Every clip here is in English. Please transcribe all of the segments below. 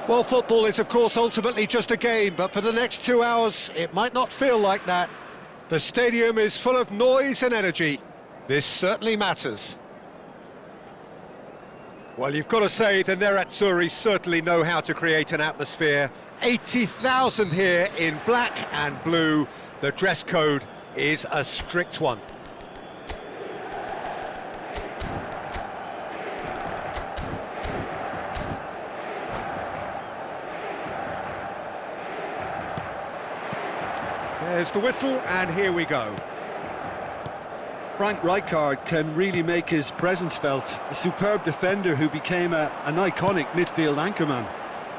Well, football is, of course, ultimately just a game, but for the next 2 hours, it might not feel like that. The stadium is full of noise and energy. This certainly matters. Well, you've got to say the Nerazzurri certainly know how to create an atmosphere. 80,000 here in black and blue. The dress code is a strict one. There's the whistle, and here we go. Frank Rijkaard can really make his presence felt. A superb defender who became an iconic midfield anchorman.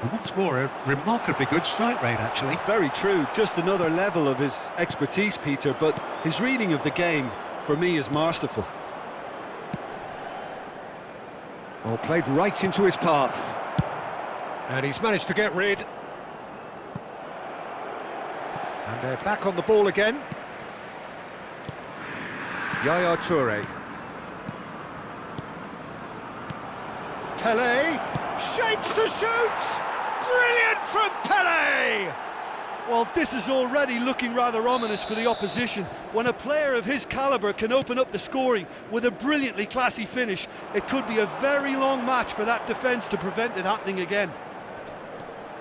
And what's more, a remarkably good strike rate, actually. Very true, just another level of his expertise, Peter, but his reading of the game, for me, is masterful. Oh, played right into his path. And he's managed to get rid. And they're back on the ball again. Yaya Toure. Pele, shapes to shoot! Brilliant from Pele! Well, this is already looking rather ominous for the opposition. When a player of his calibre can open up the scoring with a brilliantly classy finish, it could be a very long match for that defence to prevent it happening again.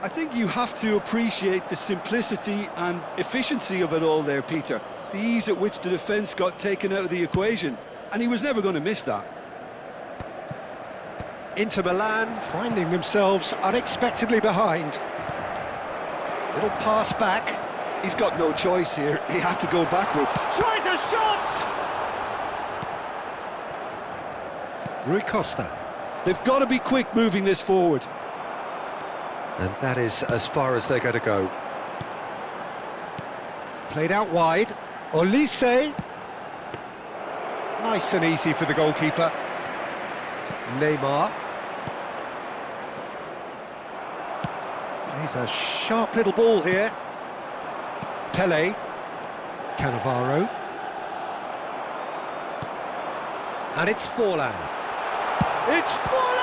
I think you have to appreciate the simplicity and efficiency of it all there, Peter. The ease at which the defence got taken out of the equation, and he was never going to miss that. Inter Milan finding themselves unexpectedly behind. Little pass back. He's got no choice here. He had to go backwards. Tries a shot! Rui Costa. They've got to be quick moving this forward. And that is as far as they're going to go. Played out wide. Olise. Nice and easy for the goalkeeper. Neymar. Plays a sharp little ball here. Pele. Cannavaro. And it's Forlan. It's Forlan!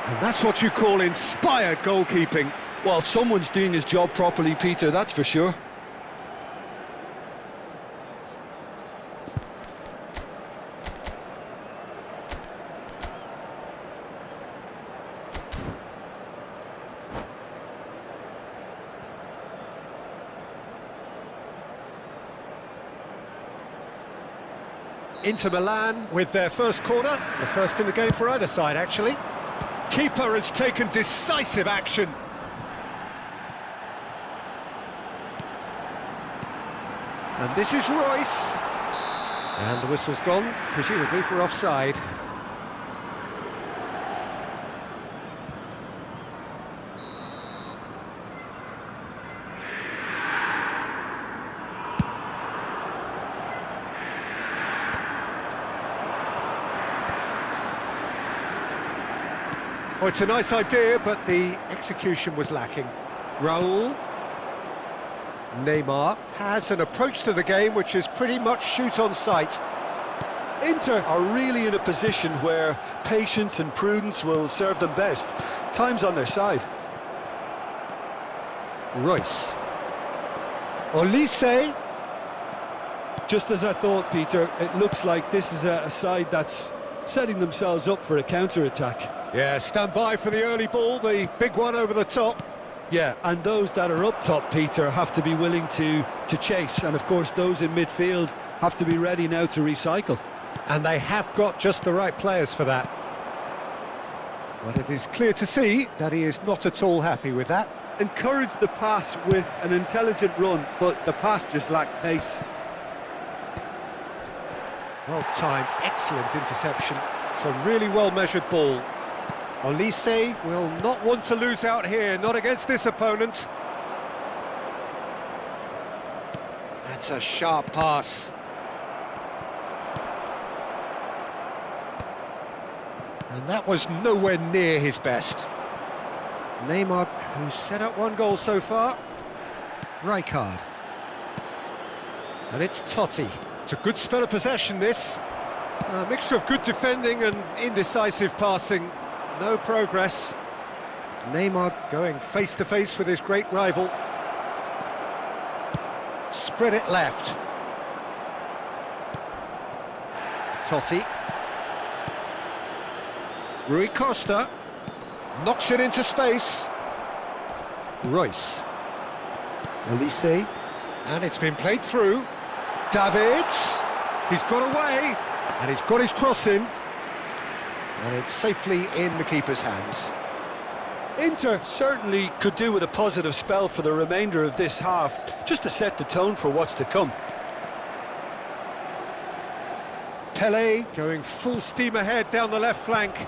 And that's what you call inspired goalkeeping. Well, someone's doing his job properly, Peter, that's for sure. Inter Milan with their first corner, the first in the game for either side, actually. Keeper has taken decisive action. And this is Royce. And the whistle's gone, presumably for offside. Oh, it's a nice idea, but the execution was lacking. Raul. Neymar has an approach to the game which is pretty much shoot on sight. Inter are really in a position where patience and prudence will serve them best. Time's on their side. Royce. Olise. Just as I thought, Peter, it looks like this is a side that's setting themselves up for a counter-attack. Yeah, stand by for the early ball, the big one over the top. Yeah, and those that are up top, Peter, have to be willing to chase. And, of course, those in midfield have to be ready now to recycle. And they have got just the right players for that. But it is clear to see that he is not at all happy with that. Encouraged the pass with an intelligent run, but the pass just lacked pace. Well timed, excellent interception. It's a really well-measured ball. Olise will not want to lose out here, not against this opponent. That's a sharp pass. And that was nowhere near his best. Neymar, who's set up one goal so far. Rijkaard. And it's Totti. It's a good spell of possession, this. A mixture of good defending and indecisive passing. No progress. Neymar going face to face with his great rival. Spread it left. Totti. Rui Costa knocks it into space. Royce. Elise. And it's been played through. Davids. He's got away. And he's got his cross in. And it's safely in the keeper's hands. Inter certainly could do with a positive spell for the remainder of this half, just to set the tone for what's to come. Pele going full steam ahead down the left flank.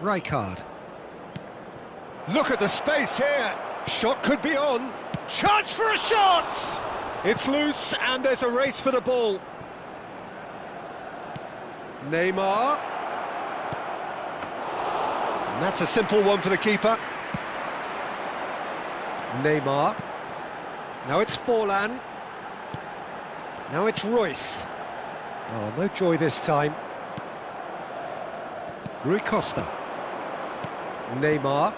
Rijkaard. Look at the space here. Shot could be on. Chance for a shot! It's loose and there's a race for the ball. Neymar. And that's a simple one for the keeper. Neymar. Now it's Forlan. Now it's Royce. Oh, no joy this time. Rui Costa. Neymar.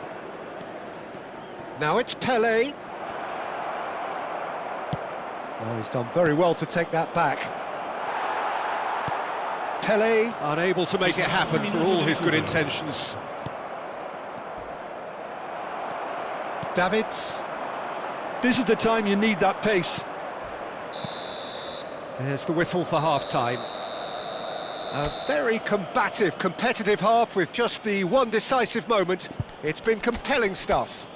Now it's Pele. Oh, he's done very well to take that back. Pele unable to make it happen for all his good intentions. Davids. This is the time you need that pace. There's the whistle for half-time. A very combative, competitive half with just the one decisive moment. It's been compelling stuff.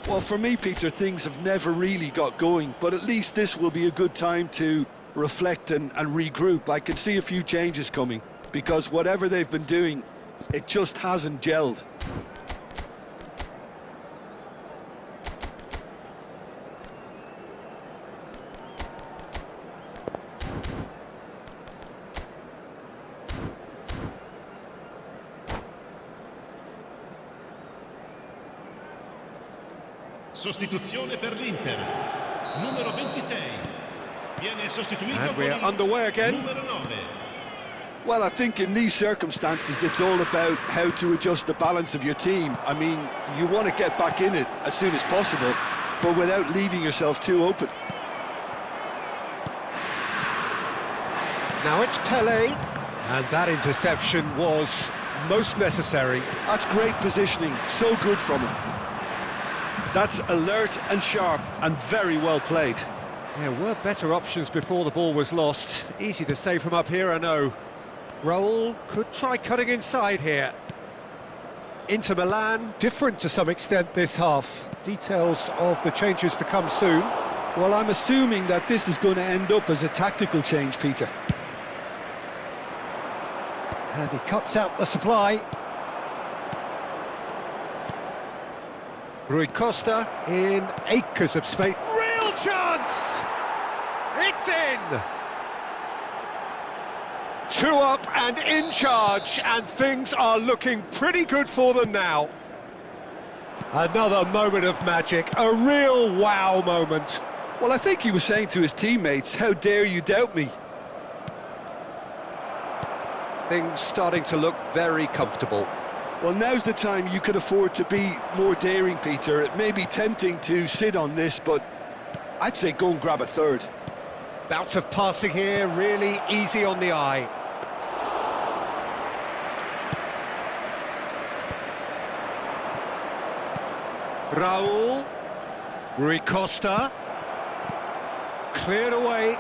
Well, for me, Peter, things have never really got going, but at least this will be a good time to reflect and regroup. I can see a few changes coming, because whatever they've been doing, it just hasn't gelled. Sostituzione per l'Inter. Numero 26. Viene sostituito And con we're il underway again. numero 9. Well, I think in these circumstances, it's all about how to adjust the balance of your team. I mean, you want to get back in it as soon as possible, but without leaving yourself too open. Now it's Pele. And that interception was most necessary. That's great positioning, so good from him. That's alert and sharp and very well played. There were better options before the ball was lost. Easy to say from up here, I know. Raul could try cutting inside here. Inter Milan, different to some extent this half. Details of the changes to come soon. Well, I'm assuming that this is going to end up as a tactical change, Peter. And he cuts out the supply. Rui Costa in acres of space. Real chance! It's in! 2 up and in charge, and things are looking pretty good for them now. Another moment of magic, a real wow moment. Well, I think he was saying to his teammates, how dare you doubt me? Things starting to look very comfortable. Well, now's the time you could afford to be more daring, Peter. It may be tempting to sit on this, but I'd say go and grab a third. Bout of passing here, really easy on the eye. Raul. Rui Costa. Cleared away.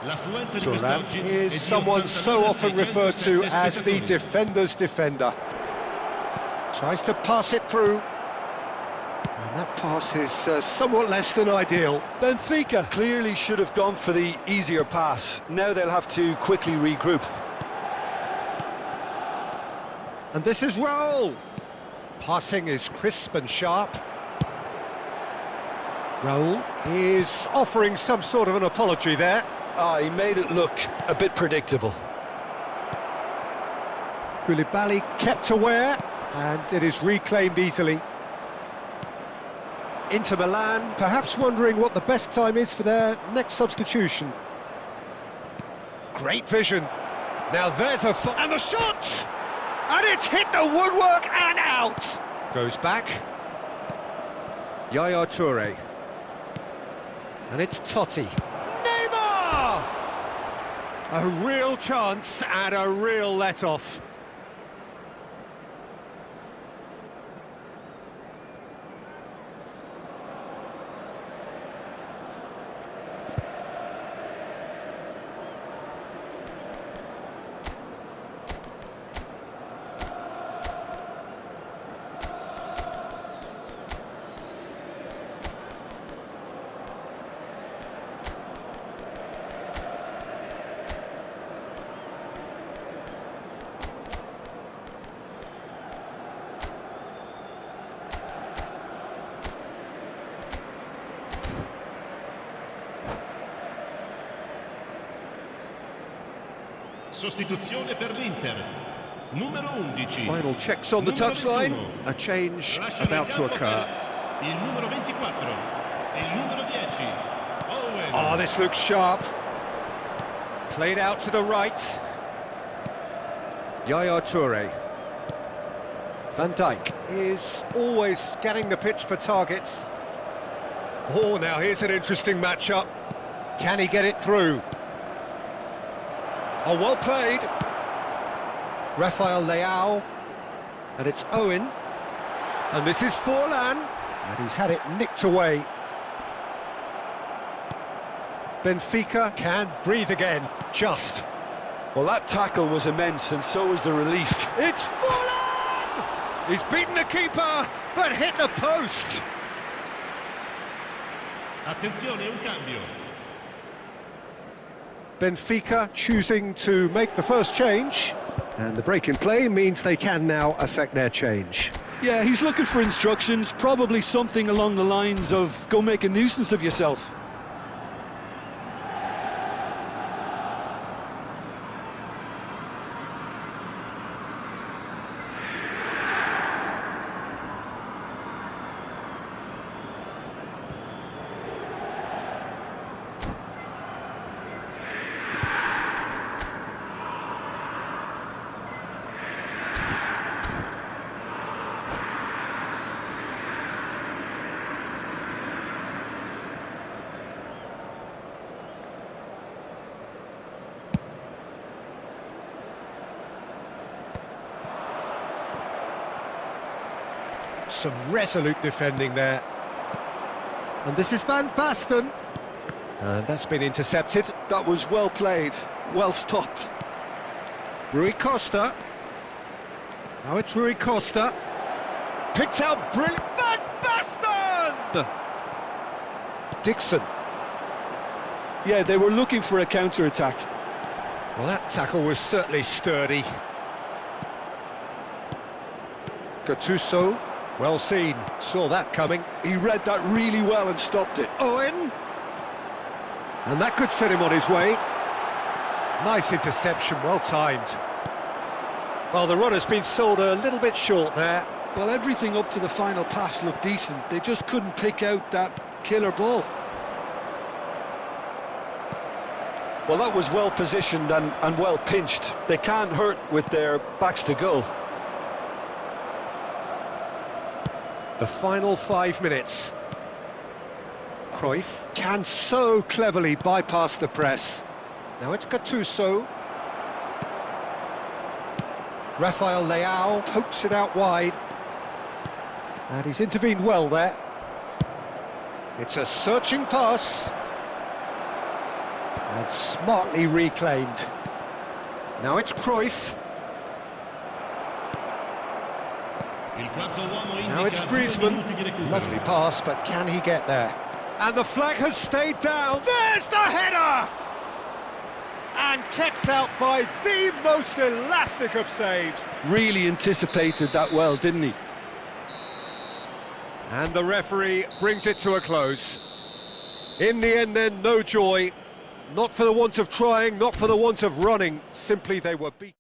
Thuram is someone so often referred to as the defender's defender. Tries to pass it through. And that pass is somewhat less than ideal. Benfica clearly should have gone for the easier pass. Now they'll have to quickly regroup. And this is Raul. Passing is crisp and sharp. Raul is offering some sort of an apology there. He made it look a bit predictable. Koulibaly kept aware, and it is reclaimed easily. Inter Milan, perhaps wondering what the best time is for their next substitution. Great vision. Now there's and the shot! And it's hit the woodwork and out! Goes back. Yaya Toure. And it's Totti. Neymar! A real chance and a real let-off. Sostituzione per l'Inter. Numero 11. Final checks on the touchline. A change about to occur. Il numero 24. E il numero 10. Owen. Oh, this looks sharp. Played out to the right. Yaya Toure. Van Dijk is always scanning the pitch for targets. Oh, now here's an interesting matchup. Can he get it through? Oh, well played. Rafael Leao. And it's Owen. And this is Forlan. And he's had it nicked away. Benfica can breathe again. Just. Well, that tackle was immense, and so was the relief. It's Forlan! He's beaten the keeper, but hit the post. Attenzione, un cambio. Benfica choosing to make the first change, and the break in play means they can now affect their change. Yeah, he's looking for instructions, probably something along the lines of go make a nuisance of yourself. Some resolute defending there. And this is Van Basten. And that's been intercepted. That was well played, well stopped. Rui Costa. Now it's Rui Costa. Picked out brilliant. Van Basten! Dixon. Yeah, they were looking for a counter-attack. Well, that tackle was certainly sturdy. Gattuso. Well seen, saw that coming. He read that really well and stopped it. Owen! And that could set him on his way. Nice interception, well timed. Well, the runner's been sold a little bit short there. Well, everything up to the final pass looked decent. They just couldn't pick out that killer ball. Well, that was well positioned and well pinched. They can't hurt with their backs to goal. The final 5 minutes. Cruyff can so cleverly bypass the press. Now it's Gattuso. Rafael Leao pokes it out wide. And he's intervened well there. It's a searching pass. And smartly reclaimed. Now it's Cruyff. Now it's Griezmann. Lovely pass, but can he get there? And the flag has stayed down. There's the header! And kept out by the most elastic of saves. Really anticipated that well, didn't he? And the referee brings it to a close. In the end then, no joy. Not for the want of trying, not for the want of running. Simply they were beaten.